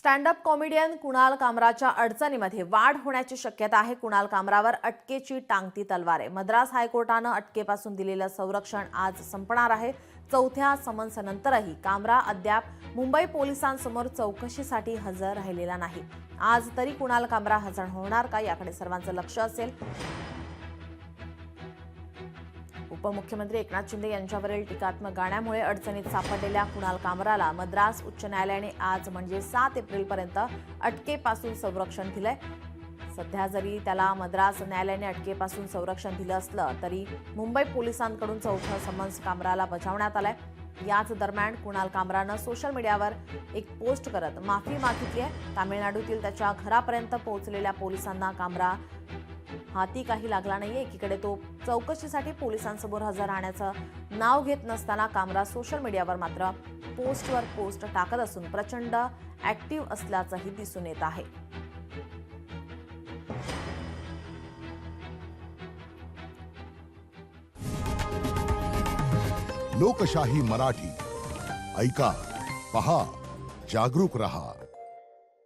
Stand up comedian Kunal कामराच्या अडचणीमध्ये वाढ होण्याची शक्यता आहे। कुणाल कामरावर अटकेची टांगती तलवार आहे। मद्रास हायकोर्टानं अटकेपासून दिलेलं संरक्षण आज संपणार आहे। चौथ्या समन्सनंतरही कामरा अद्याप मुंबई पोलिसांसमोर चौकशीसाठी हजर राहिलेला नाही। आज तरी कुणाल कामरा हजर होणार का याकडे सर्वांचं लक्ष असेल। उपमुख्यमंत्री एकनाथ शिंदे यांच्यावरील टीकात्मक गाण्यामुळे अडचणीत सापडलेल्या कुणाल कामराला मद्रास उच्च न्यायालयाने आज म्हणजे 7 एप्रिलपर्यंत अटकेपासून संरक्षण दिलंय। सध्या जरी त्याला मद्रास न्यायालयाने अटकेपासून संरक्षण दिलं असलं तरी मुंबई पोलिसांकडून चौथं समन्स कामराला बजावण्यात आलंय। याच दरम्यान कुणाल कामरानं सोशल मीडियावर एक पोस्ट करत माफी मागितली आहे। तामिळनाडूतील त्याच्या घरापर्यंत पोहोचलेल्या पोलिसांना कामरा हाती काही लागला नाहीये। एकीकडे तो चौकशीसाठी पोलिसांसमोर हजर राहण्याचं नाव घेत नसताना कामरा सोशल मीडियावर मात्र पोस्टवर पोस्ट टाकत असून प्रचंड ऍक्टिव्ह असल्याचंही दिसून येत आहे। लोकशाही मराठी ऐका, पहा, जागरूक रहा।